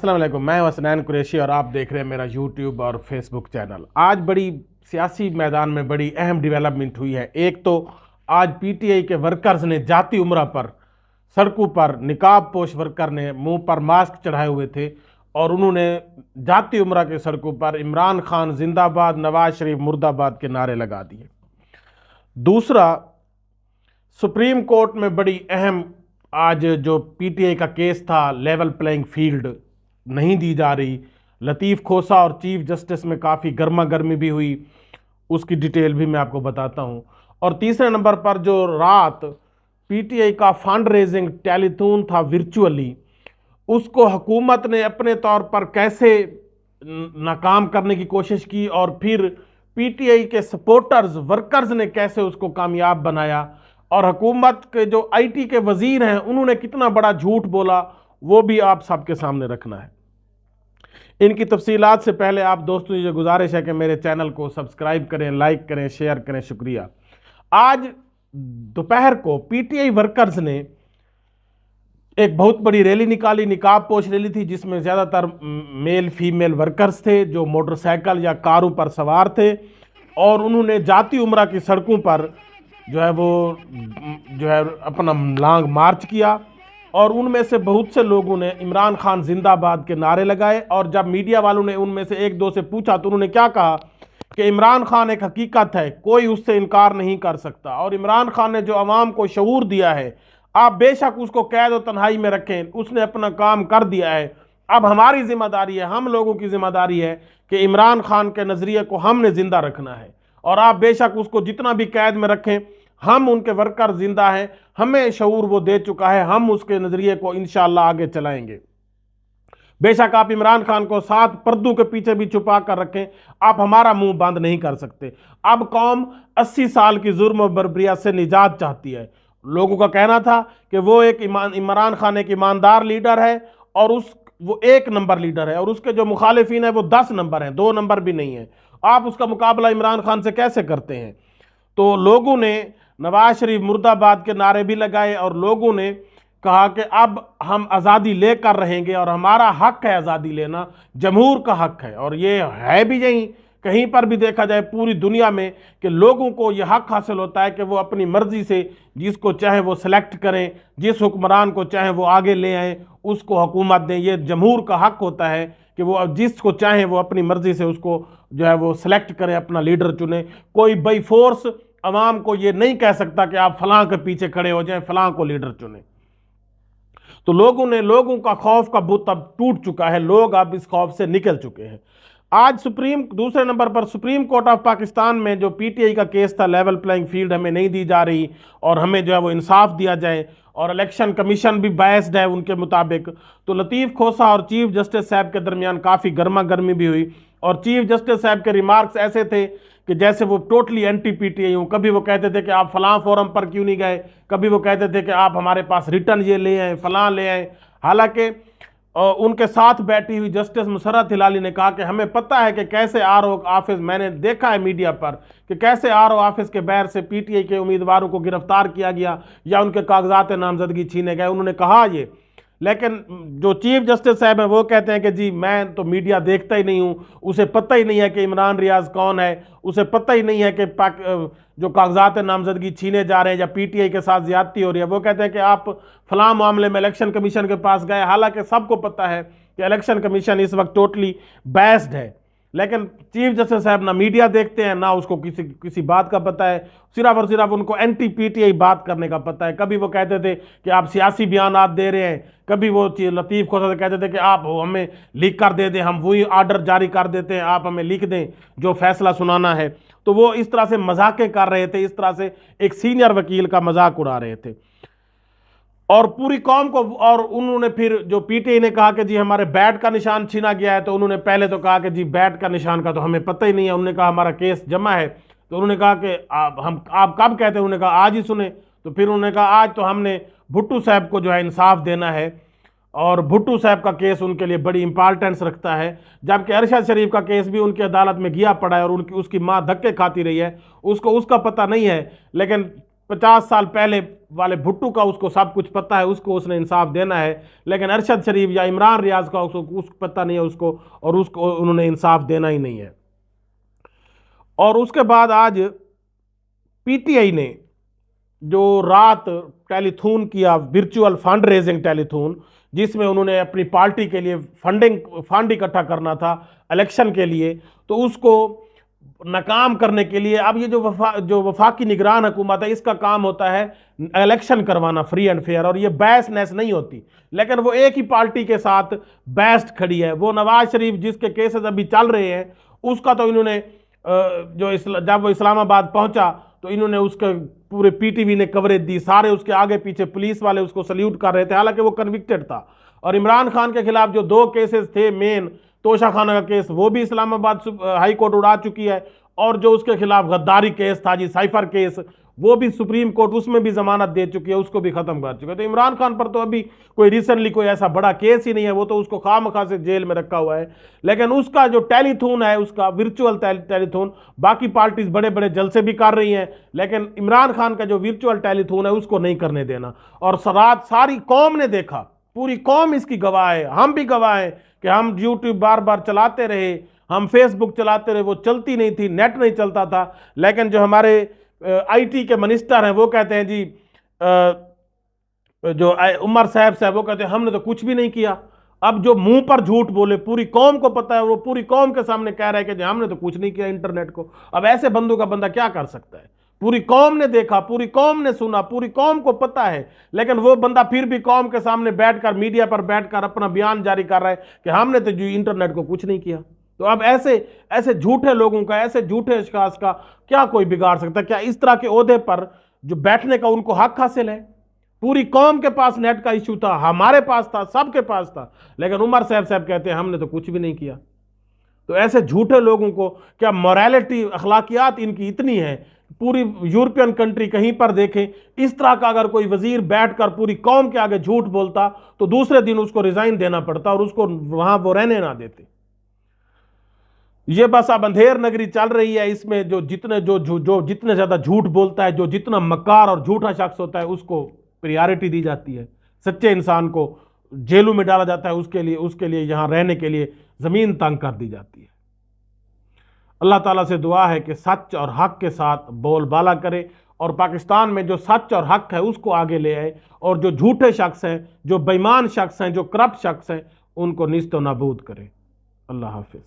अस्सलाम वालेकुम। मैं हसनैन कुरैशी और आप देख रहे हैं मेरा यूट्यूब और फेसबुक चैनल। आज बड़ी सियासी मैदान में बड़ी अहम डेवलपमेंट हुई है। एक तो आज पीटीआई के वर्कर्स ने जाती उम्रा पर सड़कों पर निकाब पोश वर्कर ने मुंह पर मास्क चढ़ाए हुए थे और उन्होंने जाती उम्रा के सड़कों पर इमरान खान जिंदाबाद, नवाज शरीफ मुर्दाबाद के नारे लगा दिए। दूसरा, सुप्रीम कोर्ट में बड़ी अहम आज जो पीटीआई का केस था, लेवल प्लेइंग फील्ड नहीं दी जा रही। लतीफ़ खोसा और चीफ जस्टिस में काफ़ी गर्मा गर्मी भी हुई, उसकी डिटेल भी मैं आपको बताता हूं। और तीसरे नंबर पर जो रात पीटीआई का फंड रेजिंग टेलीथून था वर्चुअली, उसको हुकूमत ने अपने तौर पर कैसे नाकाम करने की कोशिश की और फिर पीटीआई के सपोर्टर्स वर्कर्स ने कैसे उसको कामयाब बनाया, और हुकूमत के जो आईटी के वजीर हैं उन्होंने कितना बड़ा झूठ बोला, वो भी आप सबके सामने रखना है। इनकी तफसीलात से पहले आप दोस्तों ये गुजारिश है कि मेरे चैनल को सब्सक्राइब करें, लाइक करें, शेयर करें। शुक्रिया। आज दोपहर को पीटीआई वर्कर्स ने एक बहुत बड़ी रैली निकाली, निकाब पोश रैली थी, जिसमें ज़्यादातर मेल फीमेल वर्कर्स थे जो मोटरसाइकिल या कारों पर सवार थे, और उन्होंने जाती उम्रा की सड़कों पर अपना लॉन्ग मार्च किया। और उनमें से बहुत से लोगों ने इमरान खान जिंदाबाद के नारे लगाए। और जब मीडिया वालों ने उनमें से एक दो से पूछा तो उन्होंने क्या कहा कि इमरान खान एक हकीकत है, कोई उससे इनकार नहीं कर सकता, और इमरान खान ने जो अवाम को शऊर दिया है, आप बेशक उसको कैद और तन्हाई में रखें, उसने अपना काम कर दिया है। अब हमारी जिम्मेदारी है, हम लोगों की जिम्मेदारी है कि इमरान खान के नज़रिए को हमने जिंदा रखना है। और आप बेशक उसको जितना भी कैद में रखें, हम उनके वर्कर जिंदा हैं, हमें शऊर वो दे चुका है, हम उसके नजरिए को इंशाअल्लाह आगे चलाएंगे। बेशक आप इमरान खान को साथ पर्दों के पीछे भी छुपा कर रखें, आप हमारा मुंह बंद नहीं कर सकते। अब कौम 80 साल की जुर्म और बर्बरियत से निजात चाहती है। लोगों का कहना था कि वो एक इमरान खान एक ईमानदार लीडर है और वो 1 नंबर लीडर है, और उसके जो मुखालिफिन है वो 10 नंबर हैं, 2 नंबर भी नहीं है। आप उसका मुकाबला इमरान खान से कैसे करते हैं? तो लोगों ने नवाज शरीफ मुर्दाबाद के नारे भी लगाए और लोगों ने कहा कि अब हम आज़ादी लेकर रहेंगे और हमारा हक है आज़ादी लेना, जमहूर का हक है। और ये है भी यही, कहीं पर भी देखा जाए पूरी दुनिया में कि लोगों को यह हक हासिल होता है कि वो अपनी मर्जी से जिसको चाहे वो सिलेक्ट करें, जिस हुक्मरान को चाहे वो आगे ले आएँ, उसको हुकूमत दें। ये जमहूर का हक होता है कि वो जिसको चाहे वो अपनी मर्जी से उसको वो सिलेक्ट करें, अपना लीडर चुने। कोई बाई फोर्स अवाम को ये नहीं कह सकता कि आप फलां के पीछे खड़े हो जाएं, फलां को लीडर चुने। तो लोगों का खौफ का बुत अब टूट चुका है, लोग अब इस खौफ से निकल चुके हैं। आज दूसरे नंबर पर सुप्रीम कोर्ट ऑफ पाकिस्तान में जो पीटीआई का केस था, लेवल प्लेइंग फील्ड हमें नहीं दी जा रही और हमें वो इंसाफ दिया जाए, और इलेक्शन कमीशन भी बायस्ड है उनके मुताबिक। तो लतीफ़ खोसा और चीफ जस्टिस साहब के दरमियान काफ़ी गर्मा गर्मी भी हुई, और चीफ जस्टिस साहब के रिमार्क्स ऐसे थे कि जैसे वो टोटली एंटी पीटीआई हूँ। कभी वो कहते थे कि आप फलां फोरम पर क्यों नहीं गए, कभी वो कहते थे कि आप हमारे पास रिटर्न ये ले आए, फलां ले आए। हालांकि उनके साथ बैठी हुई जस्टिस मुसर्रत हिलाली ने कहा कि हमें पता है कि कैसे आरओ ऑफिस, मैंने देखा है मीडिया पर कि कैसे आरओ ऑफिस के बैर से पीटीआई के उम्मीदवारों को गिरफ्तार किया गया या उनके कागजात नामजदगी छीने गए, उन्होंने कहा ये। लेकिन जो चीफ जस्टिस साहब हैं वो कहते हैं कि जी मैं तो मीडिया देखता ही नहीं हूँ, उसे पता ही नहीं है कि इमरान रियाज कौन है, उसे पता ही नहीं है कि जो कागजात नामजदगी छीने जा रहे हैं या पीटीआई के साथ ज्यादती हो रही है। वो कहते हैं कि आप फलां मामले में इलेक्शन कमीशन के पास गए, हालांकि सबको पता है कि इलेक्शन कमीशन इस वक्त टोटली बैस्ड है। लेकिन चीफ जस्टिस साहब ना मीडिया देखते हैं, ना उसको किसी बात का पता है, सिर्फ और सिर्फ उनको एंटी पीटीआई बात करने का पता है। कभी वो कहते थे कि आप सियासी बयानात दे रहे हैं, कभी वो लतीफ़ खोसा से कहते थे कि आप हमें लीक कर दे दें, हम वही आर्डर जारी कर देते हैं, आप हमें लिख दें जो फैसला सुनाना है। तो वो इस तरह से मजाकें कर रहे थे, इस तरह से एक सीनियर वकील का मजाक उड़ा रहे थे और पूरी कौम को। और उन्होंने फिर जो पीटीआई ने कहा कि जी हमारे बैट का निशान छीना गया है, तो उन्होंने पहले तो कहा कि जी बैट का निशान का तो हमें पता ही नहीं है। उन्होंने कहा हमारा केस जमा है, तो उन्होंने कहा कि आप कब कहते हैं? उन्होंने कहा आज ही सुने। तो फिर उन्होंने कहा आज तो हमने भुट्टो साहब को इंसाफ देना है, और भुट्टो साहब का केस उनके लिए बड़ी इंपॉर्टेंस रखता है, जबकि अरशद शरीफ का केस भी उनकी अदालत में गया पड़ा है और उसकी माँ धक्के खाती रही है, उसको उसका पता नहीं है। लेकिन 50 साल पहले वाले भुट्टो का उसको सब कुछ पता है, उसको उसने इंसाफ देना है, लेकिन अरशद शरीफ या इमरान रियाज का उसको पता नहीं है उसको, और उसको उन्होंने इंसाफ देना ही नहीं है। और उसके बाद आज पीटीआई ने जो रात टेलीथून किया, वर्चुअल फंड रेजिंग टेलीथून, जिसमें उन्होंने अपनी पार्टी के लिए फंड इकट्ठा करना था इलेक्शन के लिए, तो उसको नाकाम करने के लिए अब ये जो वफाकी निगरान हुकूमत है, इसका काम होता है इलेक्शन करवाना फ्री एंड फेयर, और ये बहस नहस नहीं होती। लेकिन वो एक ही पार्टी के साथ बहस खड़ी है। वो नवाज शरीफ जिसके केसेस अभी चल रहे हैं, उसका तो इन्होंने जब वो इस्लामाबाद पहुंचा तो इन्होंने उसके पूरे पीटीवी ने कवरेज दी, सारे उसके आगे पीछे पुलिस वाले उसको सल्यूट कर रहे थे, हालांकि वो कन्विक्टेड था। और इमरान खान के खिलाफ जो 2 केसेस थे मेन, तोशा खाना का केस, वो भी इस्लामाबाद हाई कोर्ट उड़ा चुकी है, और जो उसके खिलाफ गद्दारी केस था जी, साइफर केस, वो भी सुप्रीम कोर्ट उसमें भी जमानत दे चुकी है, उसको भी खत्म कर चुके हैं। तो इमरान खान पर तो अभी कोई रिसेंटली कोई ऐसा बड़ा केस ही नहीं है, वो तो उसको खामखा से जेल में रखा हुआ है। लेकिन उसका जो टेलीथून है, उसका वर्चुअल टेलीथून, बाकी पार्टीज बड़े बड़े जलसे भी कर रही हैं, लेकिन इमरान खान का जो वर्चुअल टेलीथून है उसको नहीं करने देना। और रात सारी कौम ने देखा, पूरी कौम इसकी गवाह है, हम भी गवाह हैं कि हम यूट्यूब बार बार चलाते रहे, हम फेसबुक चलाते रहे, वो चलती नहीं थी, नेट नहीं चलता था। लेकिन जो हमारे आईटी के मिनिस्टर हैं वो कहते हैं जी, जो उमर साहब वो कहते हैं हमने तो कुछ भी नहीं किया। अब जो मुंह पर झूठ बोले, पूरी कौम को पता है, वो पूरी कौम के सामने कह रहा है कि हमने तो कुछ नहीं किया इंटरनेट को। अब ऐसे बंदों का बंदा क्या कर सकता है? पूरी कौम ने देखा, पूरी कौम ने सुना, पूरी कौम को पता है, लेकिन वो बंदा फिर भी कौम के सामने बैठकर, मीडिया पर बैठकर अपना बयान जारी कर रहा है कि हमने तो जी इंटरनेट को कुछ नहीं किया। तो अब ऐसे ऐसे झूठे लोगों का, ऐसे झूठे अशखास का क्या कोई बिगाड़ सकता है? क्या इस तरह के ओहदे पर जो बैठने का उनको हक हासिल है? पूरी कौम के पास नेट का इशू था, हमारे पास था, सबके पास था, लेकिन उमर साहब कहते हैं हमने तो कुछ भी नहीं किया। तो ऐसे झूठे लोगों को क्या मोरालिटी, अखलाकियात इनकी इतनी है? पूरी यूरोपियन कंट्री कहीं पर देखें, इस तरह का अगर कोई वजीर बैठकर पूरी कौम के आगे झूठ बोलता तो दूसरे दिन उसको रिजाइन देना पड़ता और उसको वहां वो रहने ना देते। ये बस अब अंधेर नगरी चल रही है। इसमें जो जितने ज्यादा झूठ बोलता है, जो जितना मक्कार और झूठा शख्स होता है, उसको प्रायोरिटी दी जाती है। सच्चे इंसान को जेलों में डाला जाता है, उसके लिए यहां रहने के लिए जमीन तंग कर दी जाती है। अल्लाह ताला से दुआ है कि सच और हक के साथ बोलबाला करे, और पाकिस्तान में जो सच और हक है उसको आगे ले आए, और जो झूठे शख्स हैं, जो बेईमान शख्स हैं, जो करप्ट शख्स हैं, उनको निस्तो नाबूद करे। अल्लाह हाफिज।